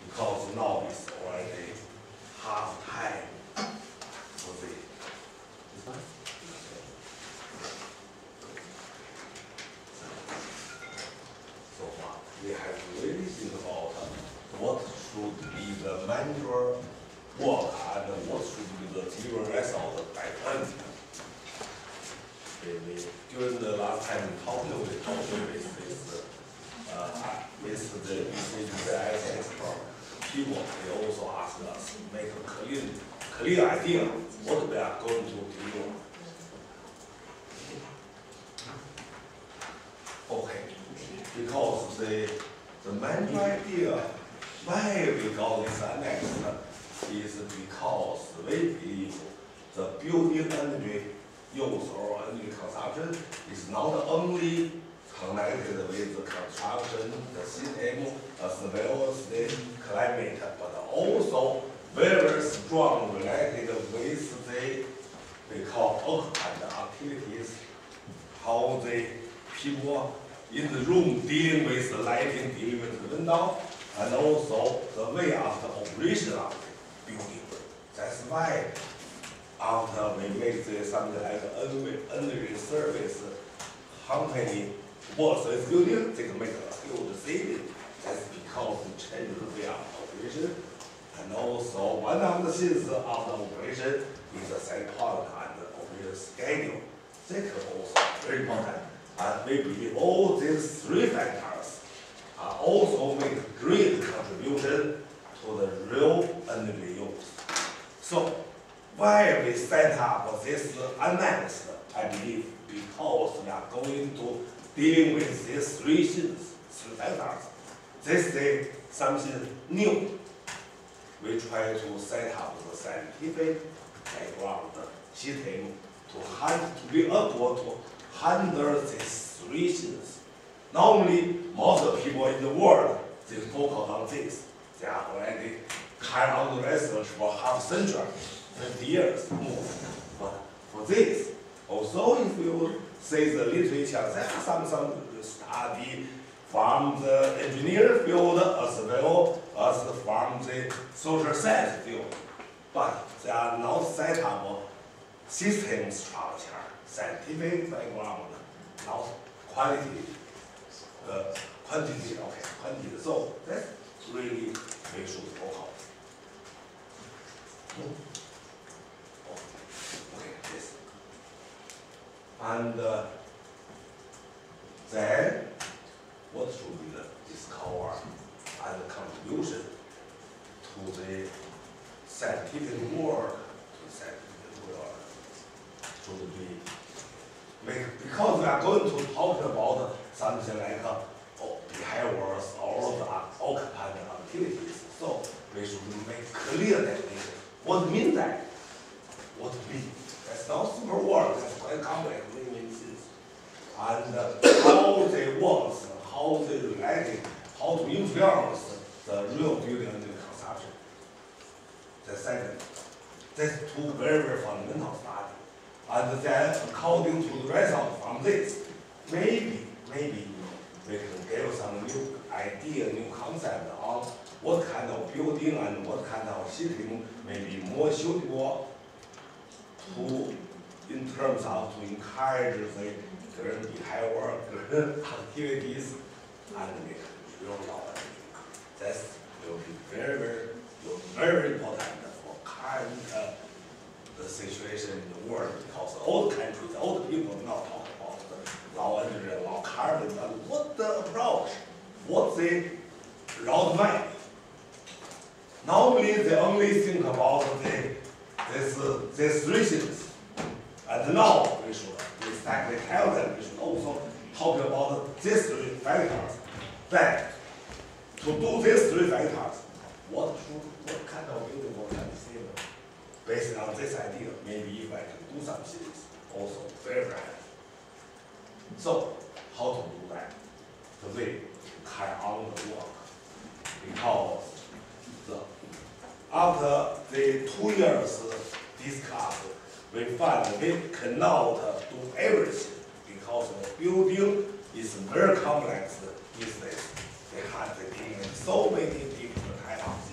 because now it's already half time for the. So far, we have really think about what should be the manual work and what should be the delivery result by 20. During the last time talking with the ECBCS Annex people, they also asked us to make a clear idea what we are going to deliver. Okay, because the main idea why we got this annex is because we believe the building energy use or energy consumption is not only connected with the construction, the system, as well as the climate, but also very strong related with the we call occupant activities, how the people in the room dealing with the lighting, dealing with the window, and also the way of the operation of the building. That's why after we make something like energy service company works with building, they can make a huge saving. That's because we change the way of operation. And also one of the things of the operation is the set point and the operation schedule. That is also very important. And we believe all these three factors also make great contribution to the real energy use. So why we set up this annex, I believe, because we are going to dealing with these three things, three factors. This is something new. We try to set up the scientific background system to be able to handle these three things. Normally, most of the people in the world, they focus on this. They are already carrying on the research for half a century, 50 years more. But for this, also if you see the literature, there are some study from the engineering field as well as from the social science field. But they are not set up system structure, scientific background, not quantity. So that's really we should focus. Okay, yes. And then, what should be the discover and the contribution to the scientific work? Should be because we are going to talk about something like behaviors or the occupant activities. So we should make clear definition. What means that? What means? That's not super word, that's quite complex, many things. And how they work, how they relate, how to influence the real building energy consumption. The second, that's two very, very fundamental studies. And then according to the result from this, maybe we can give some new idea, new concept on what kind of building and what kind of system may be more suitable to, in terms of to encourage the green behavior, green activities, and make real knowledge. That will be very important for current the situation in the world, because all the countries, all the people now talk about the low energy, low carbon, and what the approach, what the roadmap. Normally, they only think about these three things. And now, we should exactly tell them, we should also talk about these three factors. Then, to do these three factors, what kind of building will can be saved? Based on this idea, maybe if I can do some things, also very happy. So, how to do that? The way to carry on the work. Because after the 2 years discussed, we find we cannot do everything because the building is very complex these days. They have so many different types of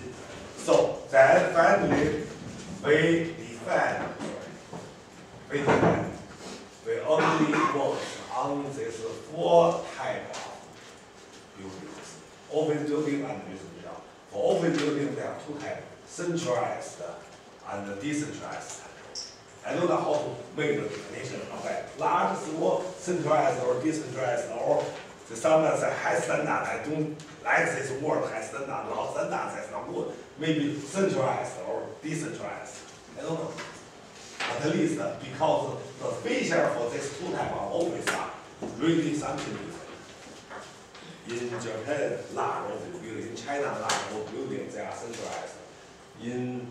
office building there are two types, centralized and decentralized. I don't know how to make the definition of that. Large, small, centralized or decentralized, or sometimes say high standard. I don't like this word, high standard. Low standard, that's not good. Maybe centralized or decentralized. I don't know. At least because the feature for this two type of office are really something different. In Japan, large office building. In China, large office buildings, they are centralized. In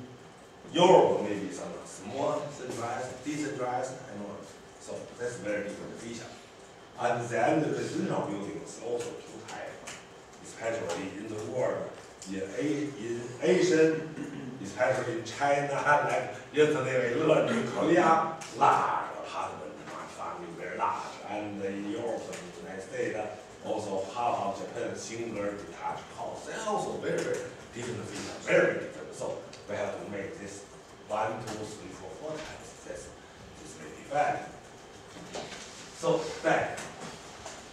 Europe, maybe some small, centralized, decentralized, I don't know. So that's very different feature. And then the residential buildings also two types, especially in the world, in Asian, especially in China, like yesterday we learned in Korea, large apartment, family very large, and in Europe and the United States, also half of Japan, single detached house. They are also very, very different features, very different. So we have to make this 1, 2, 3, 4, 4 times. This may be bad. So that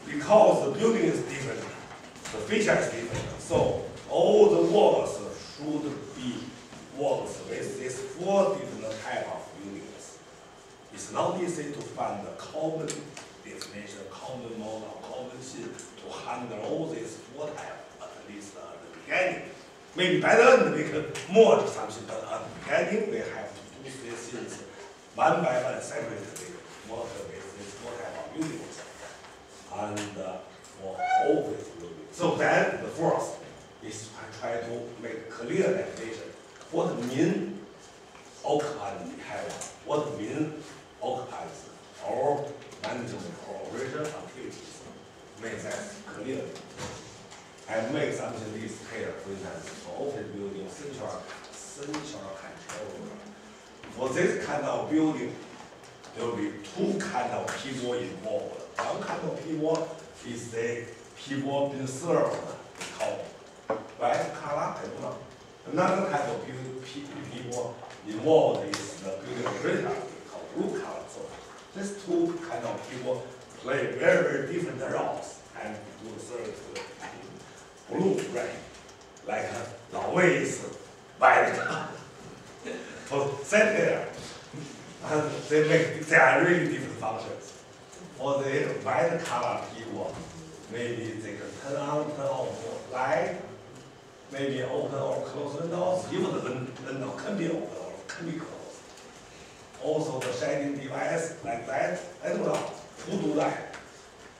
because the building is different, the feature is different. So all the works should be works with these 4 different types of buildings. It's not easy to find a common definition, common model, common scheme to handle all these 4 types, at least at the beginning. Maybe by the end we can merge something, but at the beginning we have to do these things one by one separately, work with these 4 types of buildings. And for office building. So then the first is try to make clear definition. What mean occupancy have? What mean occupancy or management or operation activities? Make that clear. And make something this clear. For instance, for office building, central control. For this kind of building, there will be 2 kinds of people involved. One kind of people is the people being served, called white collar, I don't know. Another kind of people involved is the building operator, called blue collar. So these 2 kind of people play very, very different roles and do the service blue, right? Like Lao Wei is white to sit there. And they are really different functions. For the white collar people, maybe they can turn on, turn off light, maybe open or close windows. Even the window can be open or can be closed. Also the shading device like that, I don't know who do that.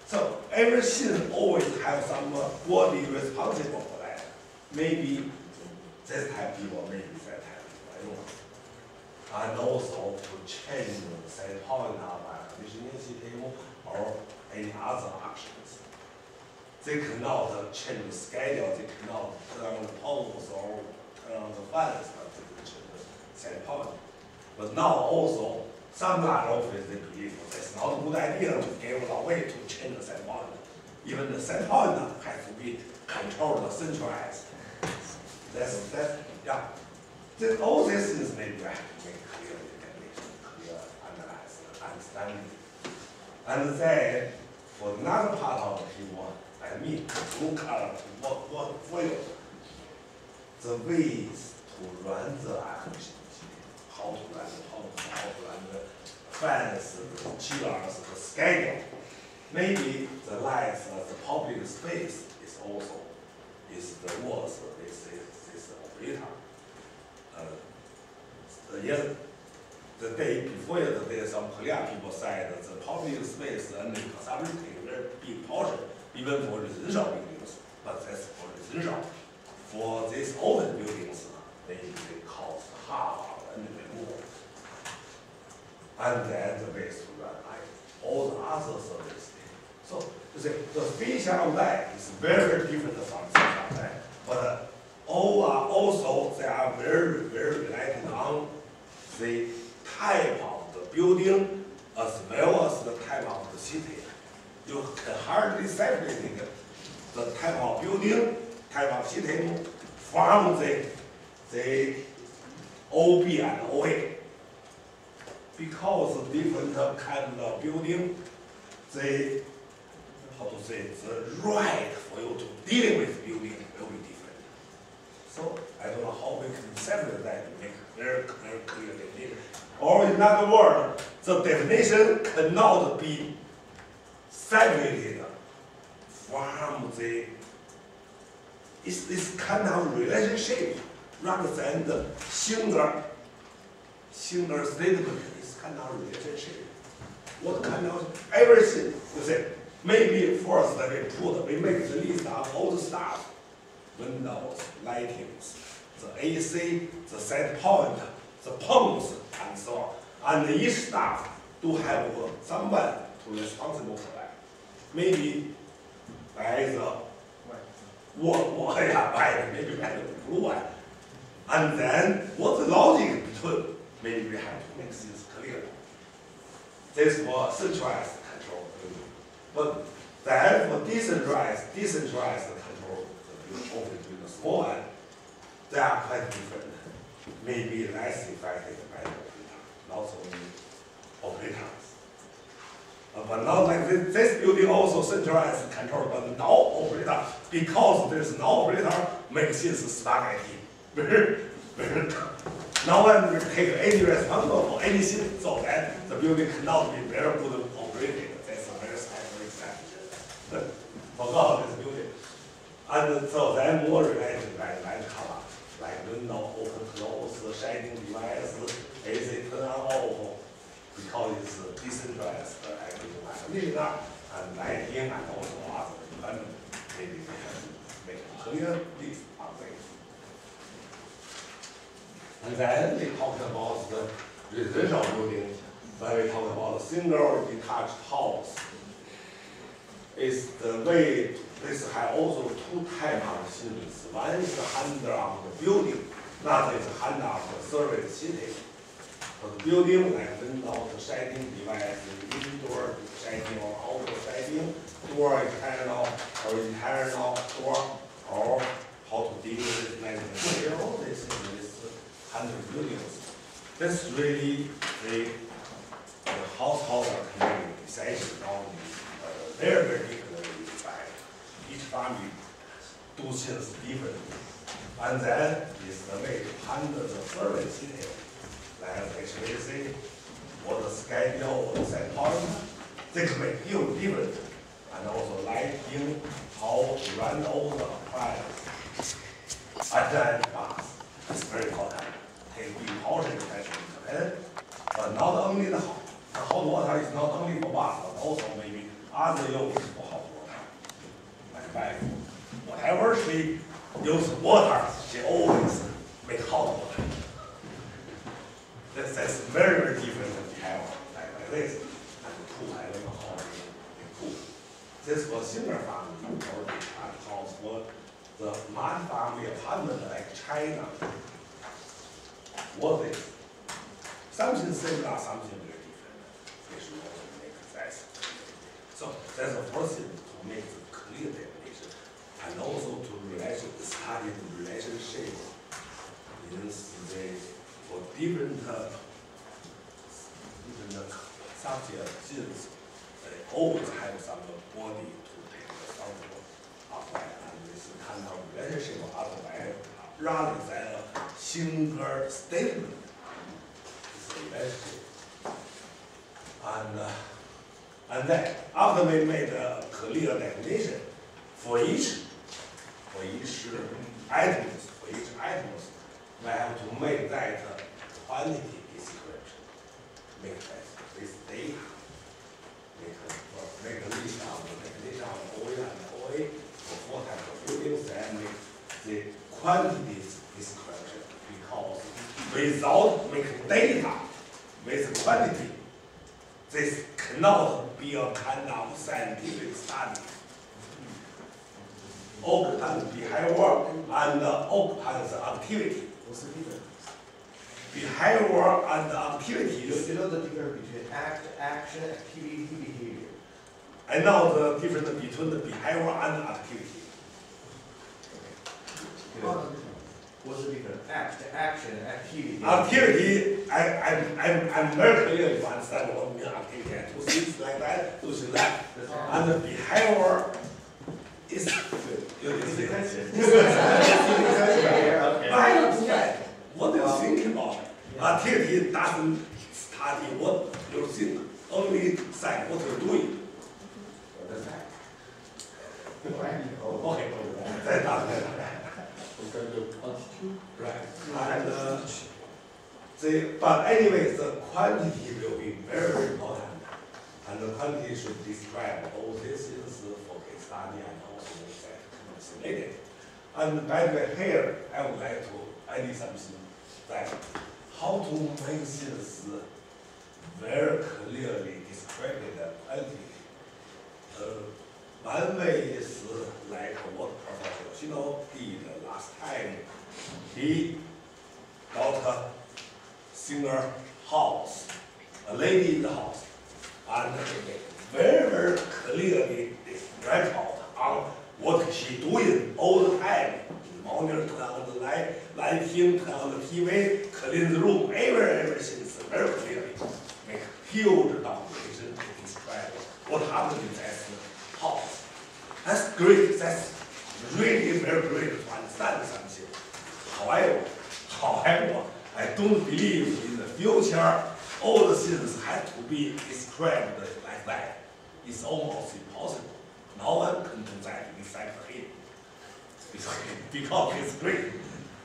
So everything always have somebody responsible for that. Maybe this type of people, maybe that type of people, I don't know. And also to change the set point of a conditioning system or any other actions. They cannot change the schedule, they cannot turn on the poles or turn on the fans, but they can change the set point. But now also, some large office they believe it's not a good idea to give a way to change the set point. Even the set point has to be controlled, centralized. Yeah. All these things maybe we have to make clear definition, clear analyze, understanding. And then for another part of the people, like me, blue collar what for you, the ways to run the activity, how to run the pump, how to run the fans, the chillers, the schedule. Maybe the lights, the public space is also the works with this operator. The day before yesterday, some Korean people said that the public space and the consumption take a very big portion, even for residential buildings. But that's for residential. For these office buildings, they cost half and more. And then the ways to run like all the other services. So the feature of that is very, very different from feature of that. But all are also, they are very, very related on the type of the building as well as the type of the city. You can hardly separate the type of building, type of city from the OB and OA. Because different kind of building, the right for you to deal with building will be different. So I don't know how we can separate that and make very clear definition. Or in other words, the definition cannot be separated from the this kind of relationship rather than the singular statement. This kind of relationship. What kind of everything you say? Maybe first we make the list of all the stuff. Windows, lightings, the AC, the set point, the pumps, and so on. And each staff do have someone to responsible for that. Maybe by the maybe by the blue one. And then what the logic between, maybe we have to make this clear. This for centralized control. But then for decentralized control, between the small one, they are quite different. Maybe less affected by the operator, not only operators. But not like this building also centralized control, but no operator, because there's no operator, makes it spaghetti. No one will take any responsibility for anything, so that the building cannot be very good operated. That's a very special example. Forgot this building. And so then more related like color, like window open, close, shining device, AC turn on off, because it's decentralized activity and lighting and also other development. Maybe we have to make a clear list of things. And then we talk about the residential building. When we talk about a single detached house, is the way this has also two types of things. One is the handle of the building, another is the handle of the service city. For the building, like window, the shining device, indoor shining or outdoor shining, door internal or internal door, or how to deal with material. This is handle buildings. This is really the household community decision on very, very differently defined. Each family do things differently. And then is the way to handle the service detail, like HVAC, or the schedule, or the set point. This may feel different. And also lighting, how to run over the appliance. Attend fast. It's very important. Take big portion attention. But not only the hot water is not only for bath, but also maybe other uses for hot water. Like wife, whatever she uses water, she always make hot water. That's very, very different behavior, like this. And the pool, I don't know how they cool. This was single family or detached house. For the multi-family apartment like China, what is something similar, something very different. They should also make that. So that's the first thing, to make the clear definition, and also to study the relationship means for different subjects, they always have some body to take responsibility of that, and this kind of relationship otherwise rather than a single statement. It's a relationship. And then after we made a clear definition for each items, we have to make that quantity description, make that this data, make a list of the definition of OA and OA for four types of buildings, and make the quantity description, because without making data with quantity, this cannot be a kind of scientific study. Occupant behavior and occupant activity. What's the difference? Behavior and activity. You know the difference between act, action, activity, behavior. I know the difference between the behavior and activity. What's the difference? Act, action, activity. Activity, I'm very clear you understand what means activity. Do things like that, do things like that. And the behavior is. Okay. and study what you think, only say what you're doing. Understand? Okay, that's not right. And but anyway, the quantity will be very important. And the quantity should describe all these things for case study and also that simulated. And by the way, here I would like to add something that how to make things very clearly described entity. One way is like what Professor Shino did last time. He got a single house, a lady in the house, and very, very clearly described out on what she doing all the time. Monitor, turn on the lighting, turn on the TV, clean the room, everything is very clearly. Make huge documentation to describe what happened in that house. That's great. That's really very great to understand something. However, I don't believe in the future all the things have to be described like that. It's almost impossible. No one can do that except him. Because it's great.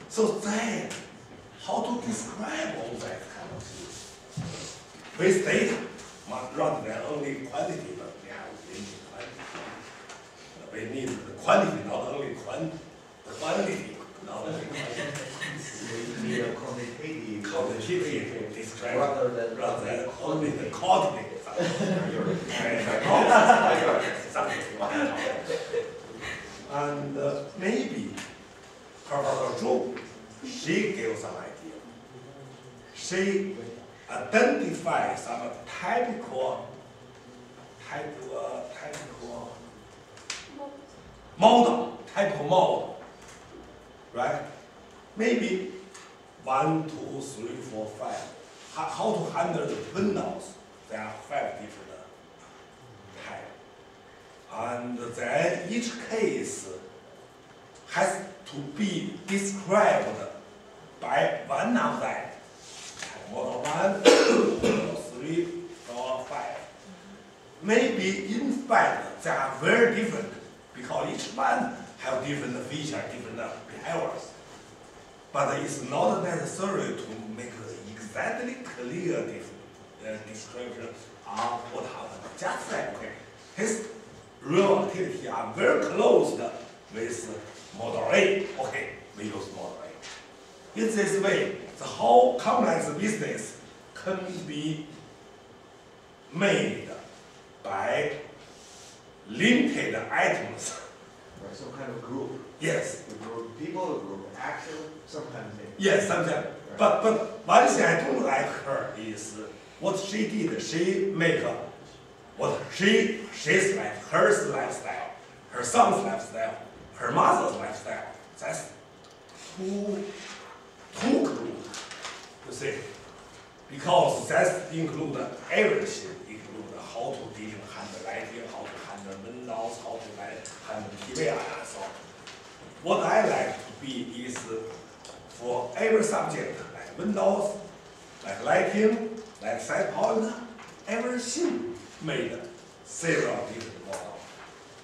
So then, how to describe all that kind of things? With data, rather than only quantity, but we need quantity. We need the quantity, not only quantity, not only quantity. We need a quantitative describe rather than only the quantity. And maybe Professor Zhou, she gave some idea. She identified some typical model, right? Maybe 1, 2, 3, 4, 5. How to handle the windows? There are 5 different types. And then each case has to be described by one of them. Model 1, model 3, or 5. Maybe in fact they are very different because each one have different features, different behaviors. But it's not necessary to make exactly clear description of what happened. Just like his real activity are very close with model A. Okay, we use model A. In this way, the whole complex business can be made by limited items. Right, some kind of group. Yes. A group of people, a group of action, some kind of thing. Yes, sometimes. Right. But one thing I don't like her is what she did. She make what she's like, her lifestyle, her son's lifestyle, her mother's lifestyle. That's too crude, you see. Because that include everything, include how to handle lighting, how to handle windows, how to handle TV and so on. What I like to be is for every subject, like windows, like lighting, like side point, everything made several different models.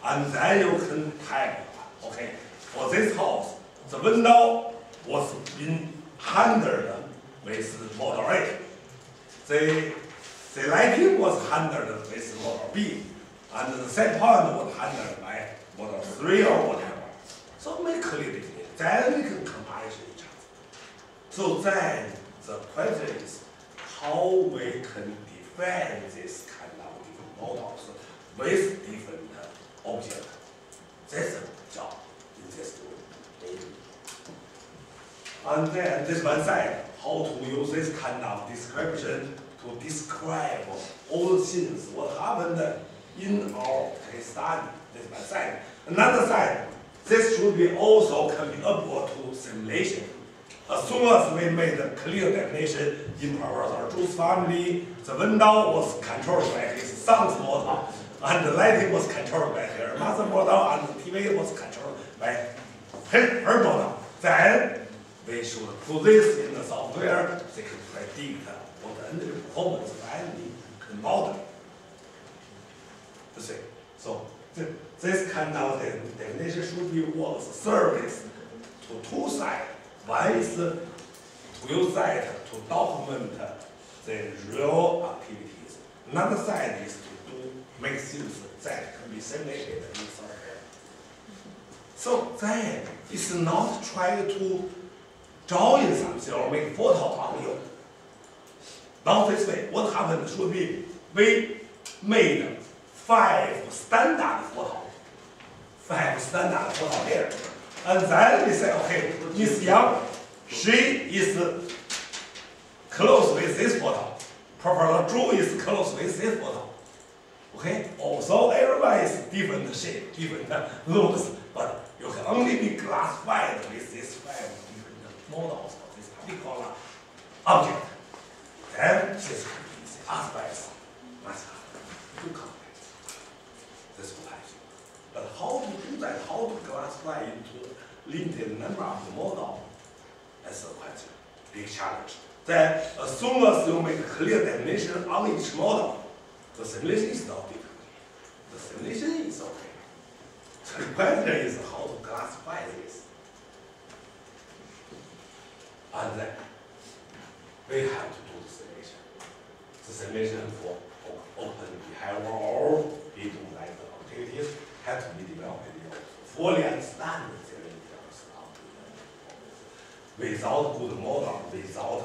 And then you can type, okay, for this house, the window was being handled with model A. The lighting was handled with model B. And the side point was handled by model 3 or whatever. So make clear difference. Then we can compare each other. So then the question is how we can define this kind of different models with different objects. That's the job in this domain. And then this one side, how to use this kind of description to describe all the things, what happened in our case study. This one side. Another side, this should be also comparable to simulation. As soon as we made a clear definition in Professor Zhu's family, the window was controlled by his son's model, and the lighting was controlled by her mother's model, and the TV was controlled by her model. Then we should put this in the software, they can predict what the energy performance of any model. You see, so this kind of definition should be was service to two sides. One is to use that to document the real activities. Another side is to make things that can be simulated in software. So then it's not trying to join something or make photo on you. Now this way, what happened should be we made 5 standard photo. 5 standard photo here. And then we say, okay, Miss Yang, she is close with this photo. Professor Zhu is close with this photo. Okay? Also, everyone is different shape, different looks, but you can only be classified with these 5 different models of this particular object. Then this can be the aspects must have too complex. This is what I think. But how to do that, how to classify into limited number of the model, that's a question, big challenge. Then, as soon as you make a clear definition on each model, the simulation is not difficult. The simulation is okay. The question is how to classify this. And then, we have to do the simulation. The simulation for open behavior or we do like the activities have to be developed fully understand the details of the without good model, without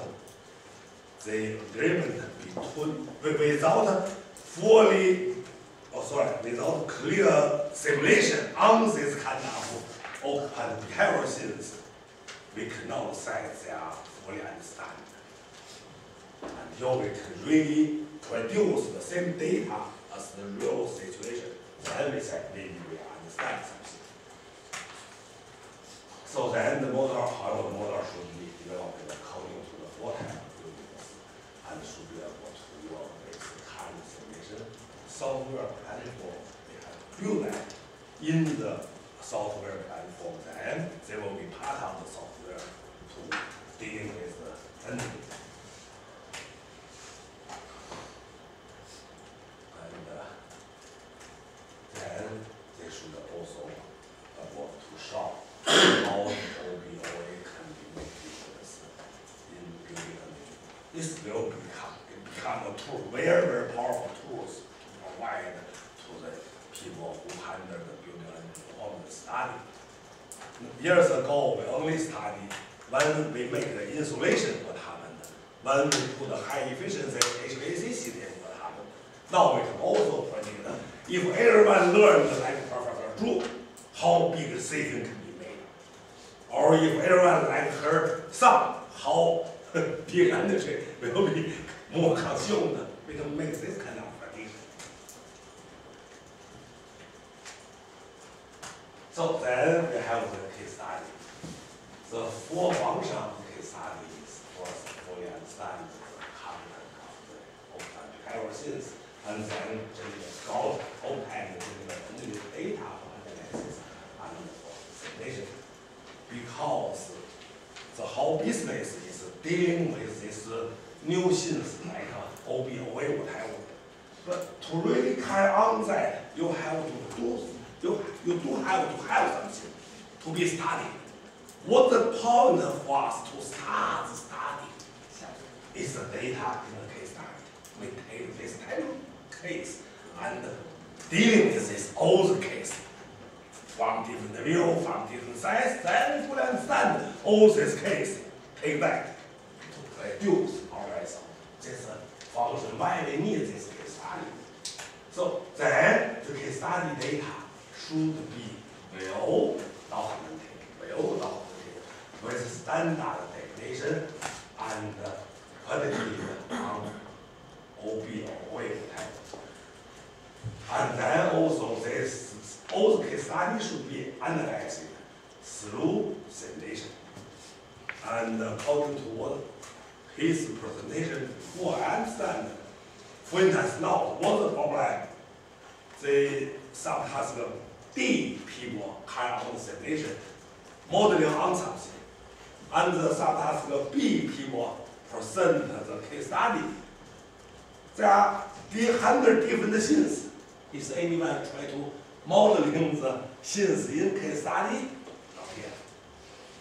the agreement between, without fully, without clear simulation on this kind of open behavior things, we cannot say they are fully understand. Until we can really produce the same data as the real situation, then we say maybe we understand something. So then the model, however, the model should be developed according to the foretype and should be able to work with the kind of simulation software platform. We have to build that in the software platform, then they will be part of the software to deal with the entity. Then they should also work to show how the OBOA can be made difference in building energy. This will become a tool, very, very powerful tools to provide to the people who handle the building energy performance study. Years ago, we only studied when we make the insulation, what happened. When we put a high efficiency HVAC system, what happened. Now we can also predict if everyone learned like Professor Zhu, how big a system can be made. Or if everyone like her son, how big energy will be more consumed. We can make this kind of prediction. So then we have the case study. The 4 functions of the case study is first fully understand the content of the open behavior things. And then go open the data for analysis and for simulation. Because the whole business is dealing with this new things like OBOA, whatever. But to really carry on that, you have to do, you do have to have something to be studied. What the point for us to start the study is the data in the case study. We take this type of case and dealing with this old case from different view, from different sides, then we understand all this case, take that to produce our result. This function, why we need this case study. So then the case study data should be well documented with standard definition and qualitative on OBOA type. And then also this all the case study should be analyzed through simulation. And according to what his presentation before, I understand, for instance, now what's the problem? The subtask D people carry out the simulation, modeling on something. and the B people present the case study. There are 100 different scenes. Is anyone try to modeling the scenes in case study? Okay.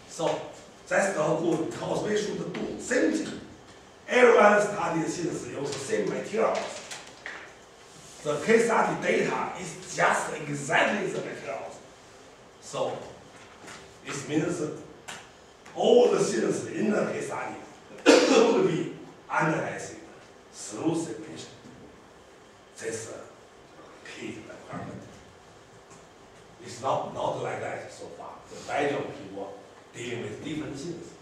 So that's not good because we should do same thing. Everyone study scenes use the same materials. The case study data is just exactly the materials. So it means all the scenes in the case study will be analyzed through simulation. This is key requirement. It's not like that so far. The Belgian people dealing with different scenes.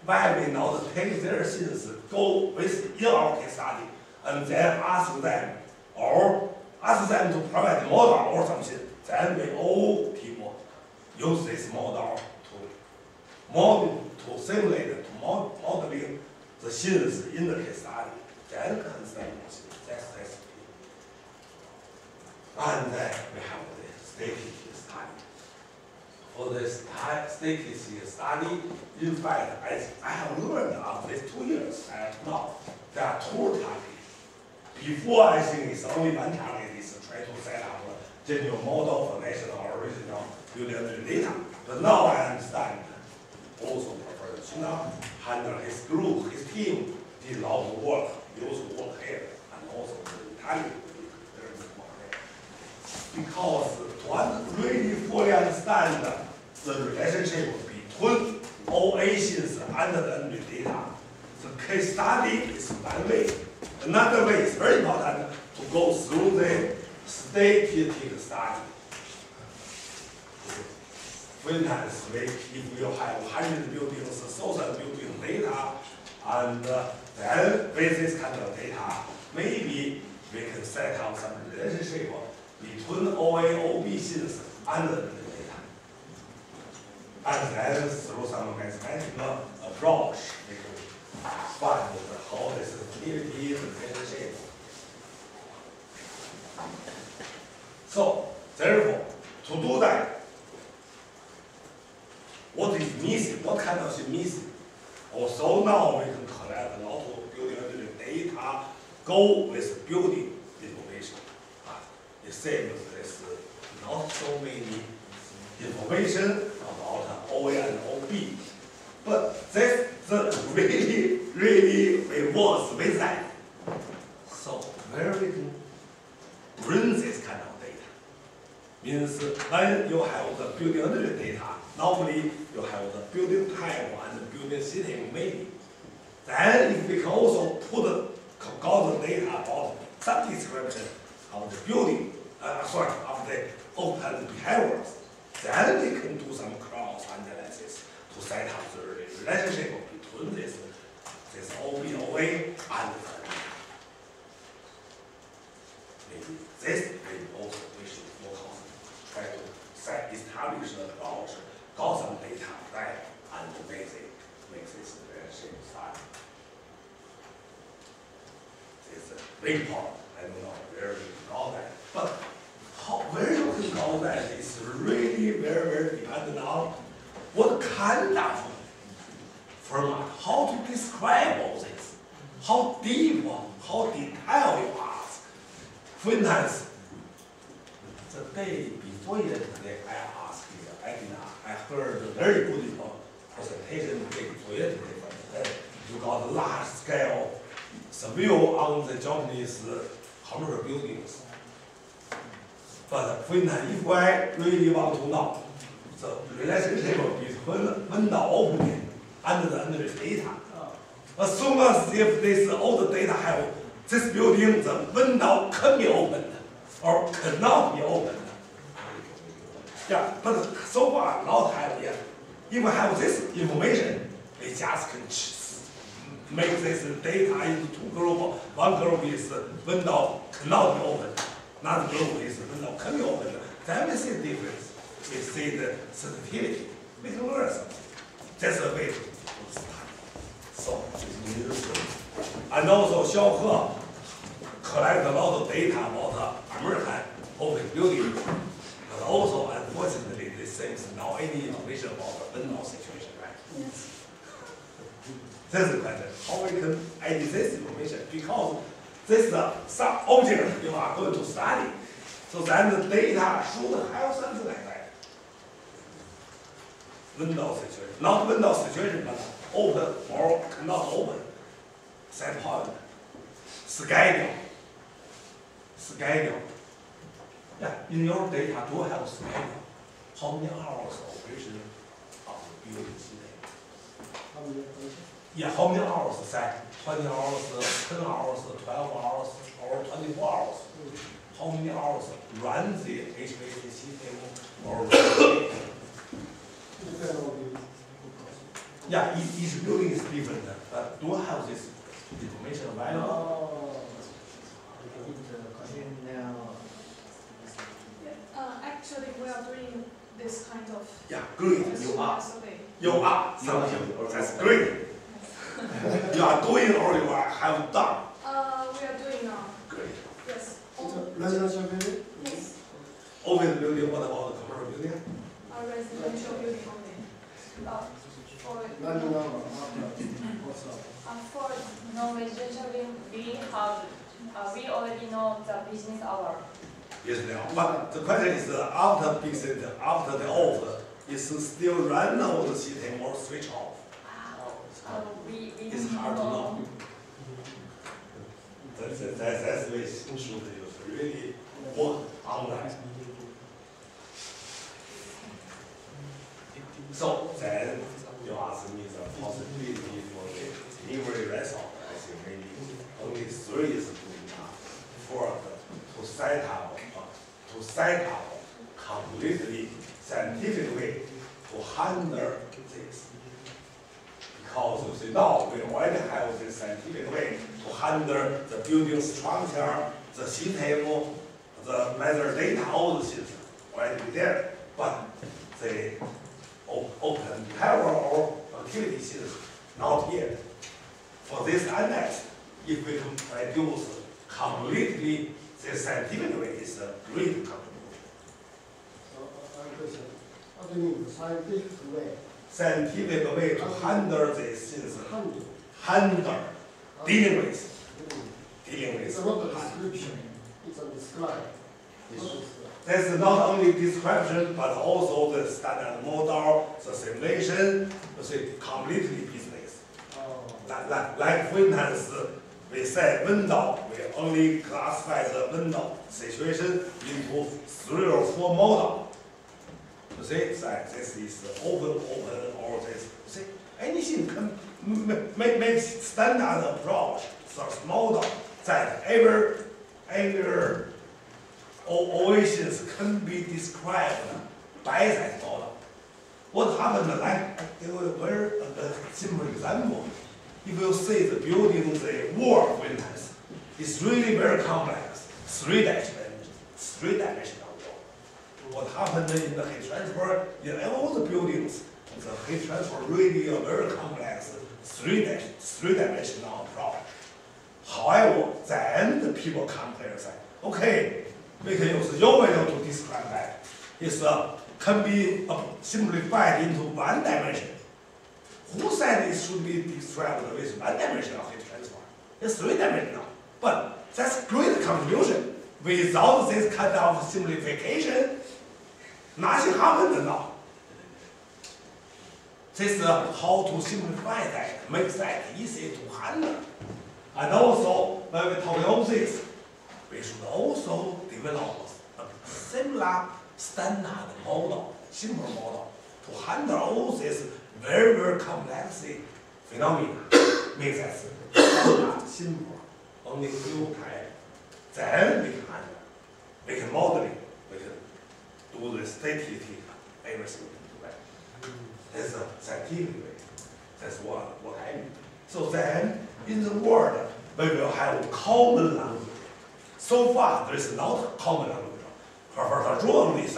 Why we not take their scenes, go with in our case study, and then ask them to provide model or something. Then we all people use this model to simulate, to modeling the scenes in the case study. Then can say that's key. And then we have the statistical study. For this statistical study, in fact, I have learned after these 2 years, now there are 2 targets. Before, I think it's only one target is to try to set up a general model for national or regional building energy data. But now I understand also Professor Qingda handle his group, his team did a lot of work, used to work here, and also the Italian there is more here. Because to really fully understand the relationship between OA scenes and the energy data, the case study is one way. Another way is very important to go through the statistical study. For instance, if you have 100 buildings, 1,000 building data, and then with this kind of data, maybe we can set up some relationship between OA, OB scenes and the data. And then through some mathematical approach, we can find how this activity is relationship. So, therefore, to do that, what is missing? What kind of thing missing? Also now we can collect a lot of building energy data, go with building information. It saves this not so many information about OA and OB. But this really works with that. So where we can bring this kind of data? Means when you have the building energy data, normally you have the building type and the building setting maybe. Then if we can also got the data about some description of the building, of the open behaviors, then we can do some cross analysis to set up the relationship between this OBOA and the maybe this maybe also we should focus on try to establish the approach, got some data there and make this relationship start. It's a big part. I don't know where we got that. But where you can go that is really very dependent on what kind of format, how to describe all this, how deep, how detailed you ask. For instance, the day before yesterday, I heard a very good presentation the day before yesterday. You got a large scale survey on the Japanese commercial buildings. But for instance, if I really want to know the relationship between window opening and the energy data, as soon as if this all the data have this building, the window can be opened or cannot be opened. Yeah, but so far not have yet. If we have this information, we just can make this data into 2 groups. One group is window cannot be opened. Another group is window can be opened. Then we see the difference. We see the sensitivity. We can learn something. That's a way to start. So it's useful. And also Xiaohe collect a lot of data about American open building. But also, unfortunately, these things now any information about the window situation, right? Yes. This is the question. How we can edit this information? Because this some object you are going to study. So then the data should have something like that. Window situation, not window situation, but open or cannot open. Set point. Schedule. Yeah, in your data do have schedule. How many hours operation of the building today? Yeah, how many hours? Say 20 hours, 10 hours, 12 hours, or 24 hours. How many hours run the HVAC system or yeah, each building is different, but do have this information available? Actually, we are doing this kind of. Yeah, great. You are something. That's great. You are doing or you have done? We are doing now. Great. Yes. Residential building? Yes. Office building, what about the commercial building? Residential building only. For non-residential we already know the business hour. Yes, now. But the question is after business, after the off, is still run on the system or switch off? It's hard to know. That's why should really work on that. So then you ask me the possibility for the delivery result. I think maybe only 3 is good enough for to set up completely scientific way to handle this. Because you see now we already have this scientific way to handle the building structure, the system, the measure data, all the system already there. But the open power or activity system not yet. For this annex, if we can produce completely the scientific way, is a great contribution. What do you mean, scientific way? Scientific way to handle this is handle, dealing with. It's not a description, it's a describe. That's not only description, but also the standard model, the simulation, the completely business. Like for instance, we say window, we only classify the window situation into 3 or 4 models. You see, that this is open, or this. You see, anything can make standard approach, such model that every oasis can be described by that model. What happened, like, I give a very simple example. If you see the building, the wall, for instance, it's really very complex, 3-dimensional wall. What happened in the heat transfer, in all the buildings, the heat transfer really a very complex, 3-dimensional approach. However, then the people compare that, okay, we can use your value to describe that. It can be simplified into 1 dimension. Who said it should be described with 1 dimensional heat transfer? It's 3-dimensional. But that's great contribution. Without this kind of simplification, nothing happened now. This is how to simplify that, make that easy to handle. And also, when we talk about this, we should also develop a similar standard model, simple model, to handle all this very, very complex phenomena. Make that standard simple, only few types. Then we can handle. We can model it. We can do the statistic, everything. That's a scientific way. That's what I mean. So then, in the world, we will have common language. So far, there is not common language. Her drawing is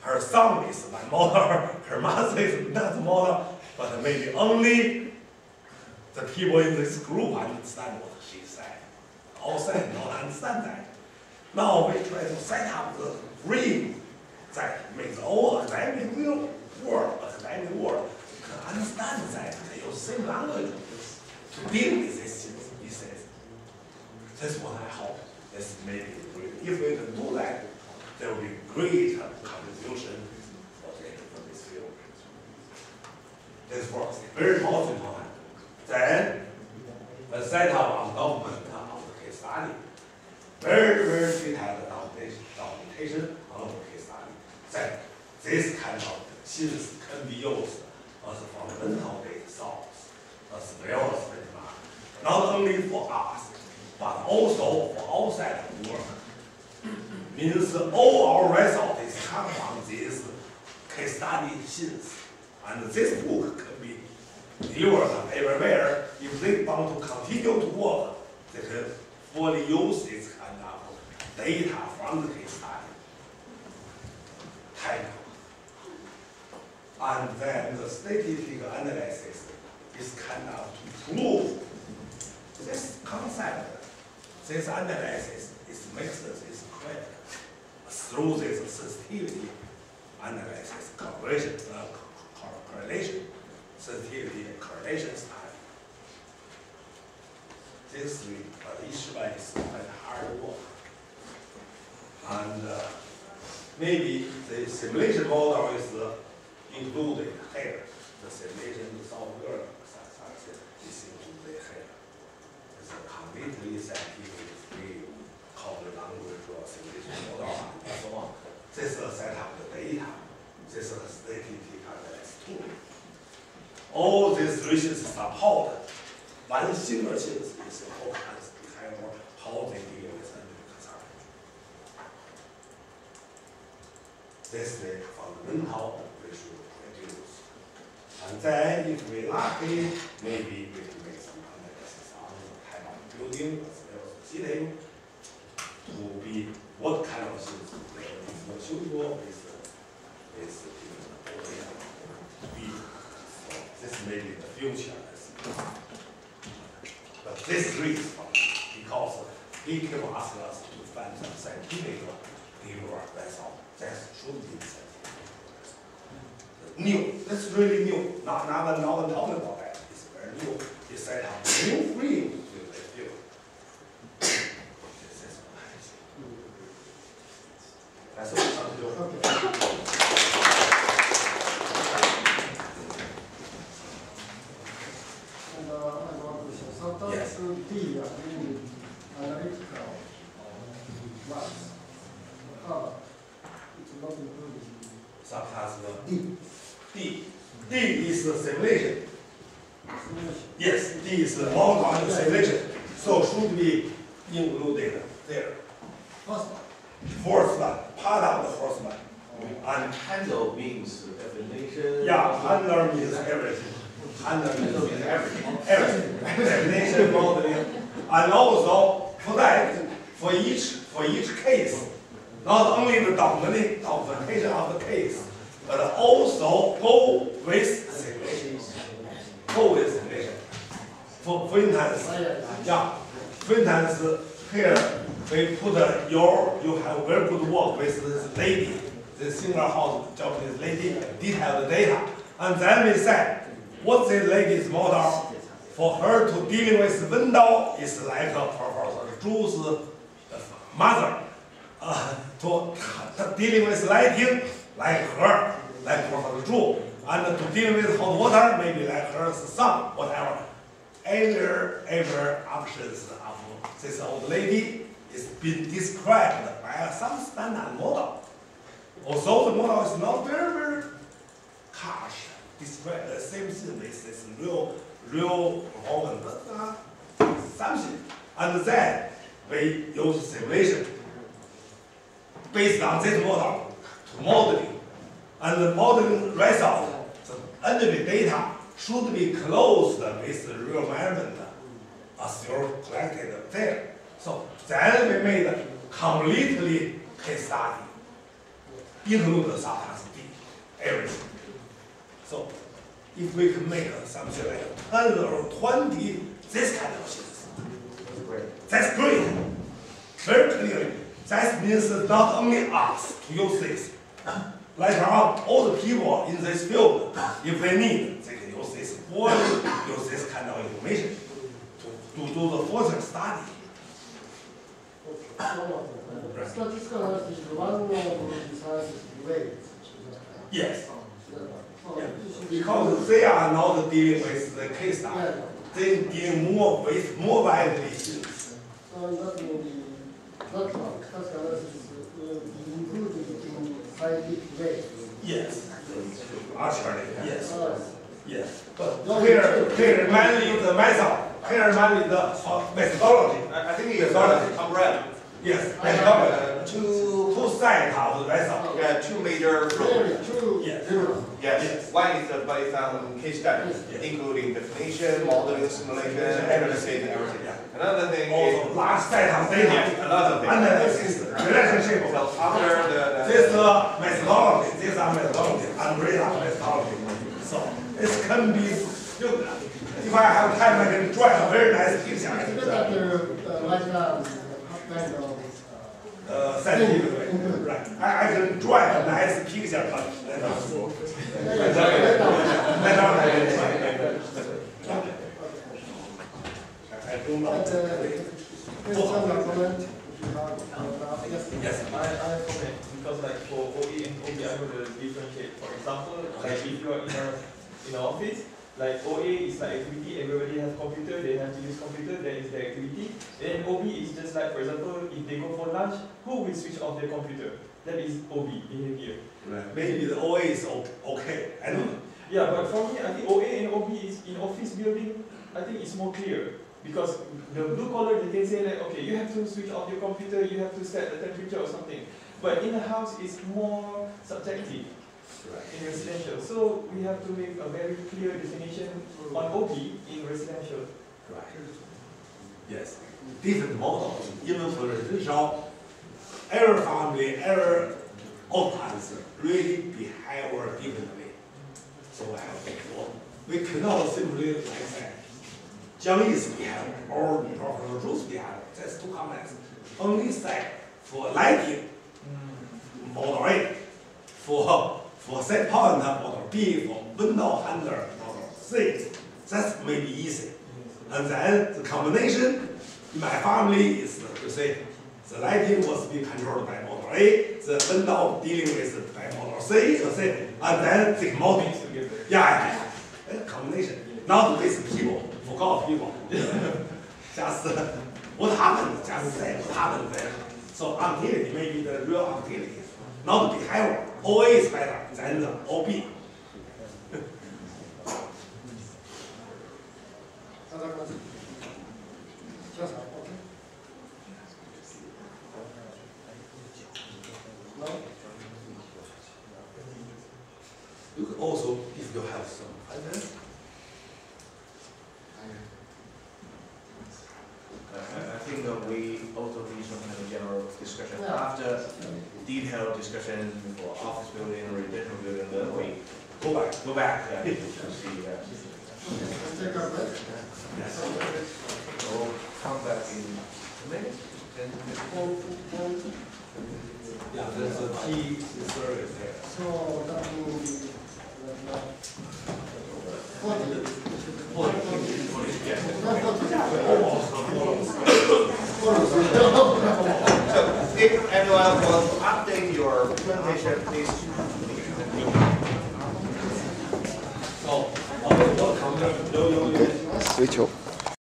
her son is my mother, her mother is another mother, but maybe only the people in this group understand what she said. Outside don't understand that. Now we try to set up the frame that makes all academic world can understand that, they use same language. to deal with these things, he says. That's what I hope. That's maybe great. If we can do that, there will be great contribution for this field. This works very positive. Then, the setup on document of the case study. Very, very detailed documentation on the case study. Then, this kind of things can be used as fundamental data source, as well as benchmark. Not only for us, but also for outside work. Means all our resources come from this case study things. And this book can be delivered everywhere. If they want to continue to work, they can fully use this kind of data from the case study. And then the statistical analysis is kind of to prove this concept, this analysis makes this correct through this sensitivity analysis, correlation, sensitivity and correlation style. This issue is quite hard work. And maybe the simulation model is included here. The simulation software is included here. It's a completely scientific free called language or simulation model and so on. This is a set of the data. This is a statistical analysis tool. All these reasons support one single thing is how kinds of behavior, how they deal with energy consumption. This is the fundamental we should produce. And then if we're lucky, maybe we can make some analysis on the type of building as well as seating to be what kind of things is more suitable with this may be the future. But this risk because he can ask us to find some scientific delivery. That's all. That should be scientific. New. That's really new. Not talking about that. It's very new. It's set up new free with the field. This is what I see. That's what Yes. D analytical ones. It's not included. Subtask D. D is the simulation. Yes, D is the model simulation. So should be included there. First one, part of the first one. And handle means definition. yeah, handle means everything. Handle means everything. Everything. Definition, modeling. And also for that, for each case, not only the documentation of the case, but also go with simulation. Go with simulation. For instance, yeah, for instance, here we put you have very good work with this lady, this single house Japanese lady, detailed data, and then we say what this lady's model for her to dealing with window is like Professor Zhu's mother. To dealing with lighting, like her, like Professor Zhu, and to dealing with hot water, maybe like her son, whatever. Every actions of this old lady is being described by some standard model. Although the model is not very harsh, describe the same thing with this real performance, but something. And then we use simulation based on this model to modeling. And the modeling result, the energy data should be closed with the real measurement as you're collected there. So then we made completely case study, include the subtask D, everything. So if we can make something like 10 or 20, this kind of things, that's great. Very clearly. That means not only us to use this. Later on, all the people in this field, if they need, they can use use this kind of information to do the further study. Statistical analysis is one of the sciences ways. Yes. Yeah. Because they are not dealing with the case study. They deal more with more widely issues. So that means that one, statistical analysis will be included in scientific ways. Yes. Actually, yes. Yes. But No, here mainly the method. Here mainly the methodology. I think it's umbrella. Yes, methodology. Two sides of the method. Yeah, two major flows. Yes. Yes. One is based on case studies, Yes. including definition, modeling, simulation, analysis, and everything. Another thing is Also large set of data. yes, a lot of things. Analysis, relationship. So after This methodology, these are methodology, umbrella methodology. So it can be student. If I have time, I can draw a very nice picture. It's better like kind of Scientific way. Right. I can draw a nice picture, but I do not. Yes. I comment because like for OE and OB I would differentiate. For example, like if you are in an office, like OA is like activity, everybody has computer, they have to use computer, that is their activity. And OB is just like, for example, if they go for lunch, who will switch off their computer? That is OB behavior. Right. Maybe the OA is okay. I don't know. Yeah, but for me, I think OA and OB is in office building, I think it's more clear. Because the blue collar, they can say like, okay, you have to switch off your computer, you have to set the temperature or something. But in the house, it's more subjective. Right. In residential, so we have to make a very clear definition on OB in residential. Right. Yes. Different models, even for residential, every family, every occupancy really behave differently. So I have to go. We cannot simply like say, Jiangese behavior or Rus behavior. That's too complex. Only say for lighting, model A, for set point model B, for window handler model C, that's maybe easy. And then the combination, my family is to say the lighting was being controlled by model A, the window dealing with by model C, and then the model. Yeah. Combination, not with people, forgot people. Just what happened, just say what happened there. So utility may be the real utility, not behavior. OA is better than the OB. You could also, if you have some others. I think that we also need some kind of general discussion after detailed discussion for office building or residential building. Then we go back to see. Take a break. Yes. We'll come back in a minute. Yeah, there's a key service there. So that will be So if anyone wants to update your presentation, please. Oh, 追求。